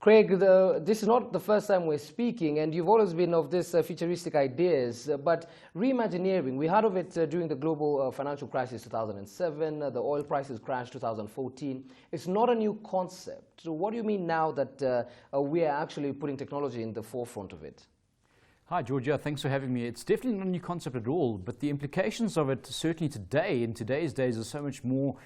Craig, this is not the first time we're speaking, and you've always been of this futuristic ideas, but reimagineering, we heard of it during the global financial crisis 2007, the oil prices crashed 2014. It's not a new concept. So what do you mean now that we are actually putting technology in the forefront of it? Hi, Georgia. Thanks for having me. It's definitely not a new concept at all, but the implications of it, certainly today, in today's days, are so much more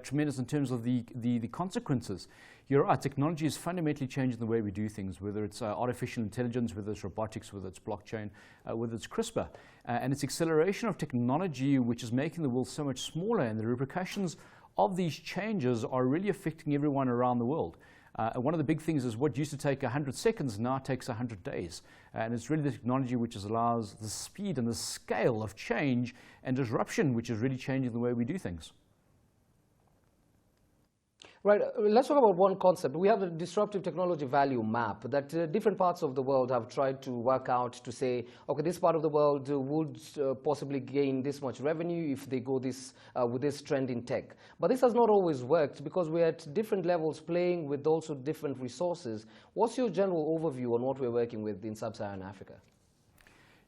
tremendous in terms of the consequences. You're right, technology is fundamentally changing the way we do things, whether it's artificial intelligence, whether it's robotics, whether it's blockchain, whether it's CRISPR. And it's acceleration of technology which is making the world so much smaller, and the repercussions of these changes are really affecting everyone around the world. One of the big things is what used to take 100 seconds now takes 100 days. And it's really the technology which allows the speed and the scale of change and disruption which is really changing the way we do things. Right, let's talk about one concept. We have a disruptive technology value map that different parts of the world have tried to work out to say, okay, this part of the world would possibly gain this much revenue if they go this with this trend in tech. But this has not always worked because we're at different levels playing with also different resources. What's your general overview on what we're working with in sub-Saharan Africa?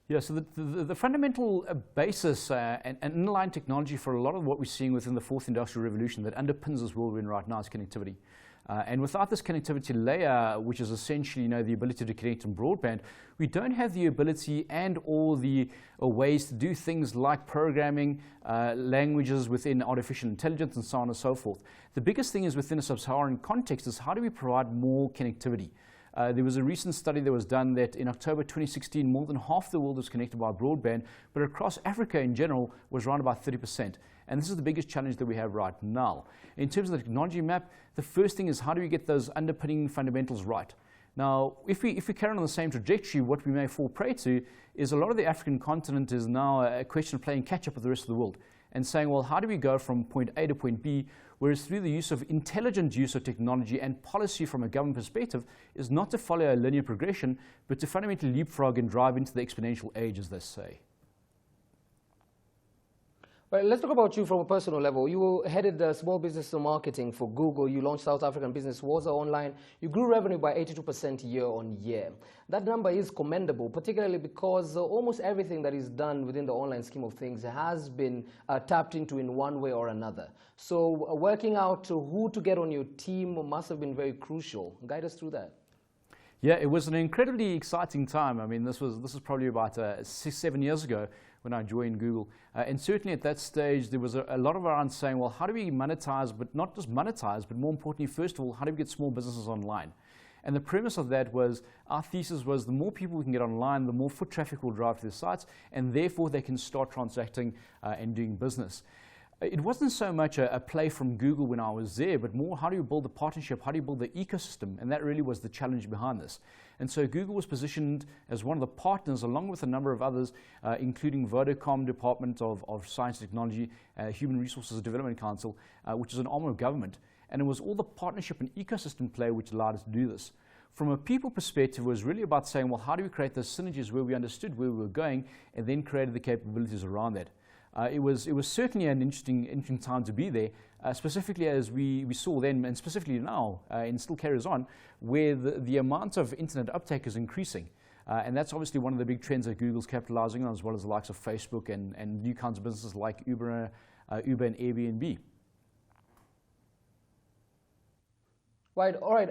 Yeah, so the fundamental basis and underlying technology for a lot of what we're seeing within the fourth industrial revolution that underpins this world we're in right now is connectivity. And without this connectivity layer, which is essentially the ability to connect in broadband, we don't have the ability and all the ways to do things like programming, languages within artificial intelligence, and so on and so forth. The biggest thing is within a sub-Saharan context is how do we provide more connectivity? There was a recent study that was done that in October 2016, more than half the world was connected by broadband, but across Africa in general was around about 30%. And this is the biggest challenge that we have right now. In terms of the technology map, the first thing is how do we get those underpinning fundamentals right? Now, if we carry on the same trajectory, what we may fall prey to is a lot of the African continent is now a question of playing catch up with the rest of the world and saying, well, how do we go from point A to point B? Whereas through the use of intelligent use of technology and policy from a government perspective is not to follow a linear progression, but to fundamentally leapfrog and drive into the exponential age, as they say. Well, let's talk about you from a personal level. You headed small business marketing for Google. You launched South African Business Waza online. You grew revenue by 82% year on year. That number is commendable, particularly because almost everything that is done within the online scheme of things has been tapped into in one way or another. So working out who to get on your team must have been very crucial. Guide us through that. Yeah, it was an incredibly exciting time. I mean, this was probably about 6-7 years ago when I joined Google. And certainly at that stage, there was a lot of around saying, well, how do we monetize, but not just monetize, but more importantly, first of all, how do we get small businesses online? And the premise of that was, our thesis was the more people we can get online, the more foot traffic will drive to the sites, and therefore they can start transacting and doing business. It wasn't so much a play from Google when I was there, but more how do you build a partnership, how do you build the ecosystem, and that really was the challenge behind this. And so Google was positioned as one of the partners along with a number of others, including Vodacom Department of Science and Technology, Human Resources Development Council, which is an arm of government. And it was all the partnership and ecosystem play which allowed us to do this. From a people perspective, it was really about saying, well, how do we create those synergies where we understood where we were going and then created the capabilities around that. It was certainly an interesting time to be there, specifically as we saw then, and specifically now, and still carries on, where the amount of internet uptake is increasing. And that's obviously one of the big trends that Google's capitalizing on, as well as the likes of Facebook and new kinds of businesses like Uber and Airbnb. Right, all right,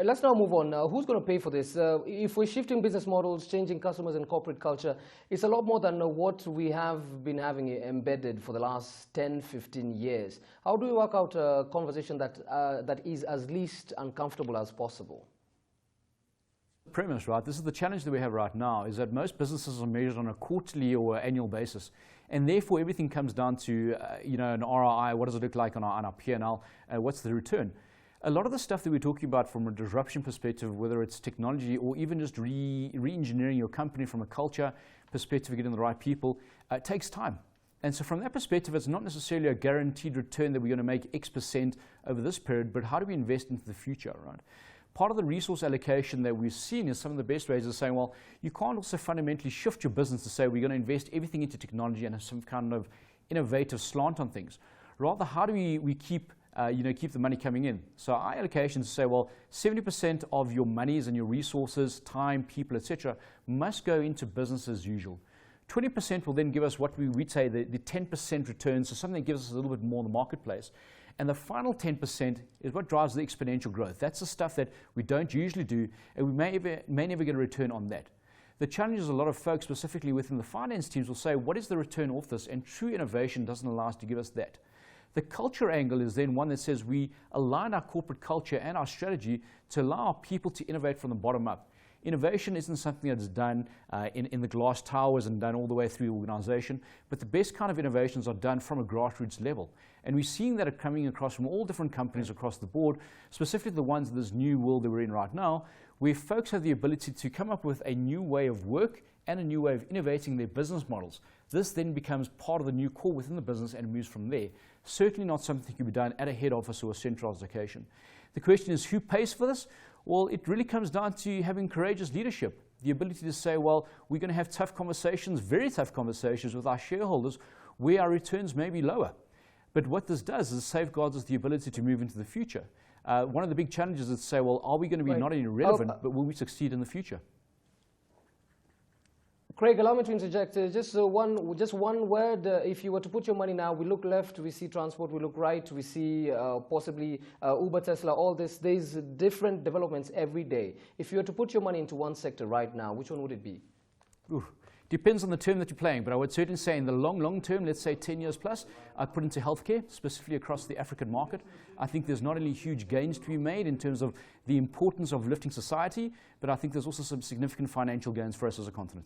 let's now move on. Who's going to pay for this? If we're shifting business models, changing customers and corporate culture, it's a lot more than what we have been having embedded for the last 10, 15 years. How do we work out a conversation that is as least uncomfortable as possible? Premise, right? This is the challenge that we have right now, is that most businesses are measured on a quarterly or annual basis. And therefore, everything comes down to, an ROI, what does it look like on our P&L, what's the return? A lot of the stuff that we're talking about from a disruption perspective, whether it's technology or even just re-engineering your company from a culture perspective, getting the right people, takes time. And so from that perspective, it's not necessarily a guaranteed return that we're going to make X% over this period, but how do we invest into the future, right? Part of the resource allocation that we've seen is some of the best ways of saying, well, you can't also fundamentally shift your business to say we're going to invest everything into technology and have some kind of innovative slant on things. Rather, how do we keep keep the money coming in. So our allocations say, well, 70% of your monies and your resources, time, people, etc., must go into business as usual. 20% will then give us what we say the 10% return, so something that gives us a little bit more in the marketplace. And the final 10% is what drives the exponential growth. That's the stuff that we don't usually do, and we may never get a return on that. The challenge is a lot of folks, specifically within the finance teams, will say, what is the return off this? And true innovation doesn't allow us to give us that. The culture angle is then one that says we align our corporate culture and our strategy to allow our people to innovate from the bottom up. Innovation isn't something that's done in the glass towers and done all the way through the organization, but the best kind of innovations are done from a grassroots level. And we're seeing that coming across from all different companies across the board, specifically the ones in this new world that we're in right now, where folks have the ability to come up with a new way of work and a new way of innovating their business models. This then becomes part of the new core within the business and moves from there. Certainly not something that can be done at a head office or a centralized location. The question is, who pays for this? Well, it really comes down to having courageous leadership, the ability to say, well, we're going to have tough conversations, very tough conversations with our shareholders where our returns may be lower. But what this does is safeguards us the ability to move into the future. One of the big challenges is to say, well, are we going to be not only relevant, but will we succeed in the future? Craig, allow me to interject. Just one word. If you were to put your money now, we look left, we see transport. We look right, we see possibly Uber, Tesla, all this. There's different developments every day. If you were to put your money into one sector right now, which one would it be? Ooh, depends on the term that you're playing, but I would certainly say in the long term, let's say 10 years plus, I'd put into healthcare, specifically across the African market. I think there's not only huge gains to be made in terms of the importance of lifting society, but I think there's also some significant financial gains for us as a continent.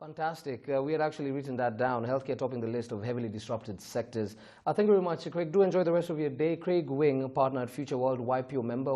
Fantastic. We had actually written that down, healthcare topping the list of heavily disrupted sectors. Thank you very much, Craig. Do enjoy the rest of your day. Craig Wing, partner at Future World, YPO member.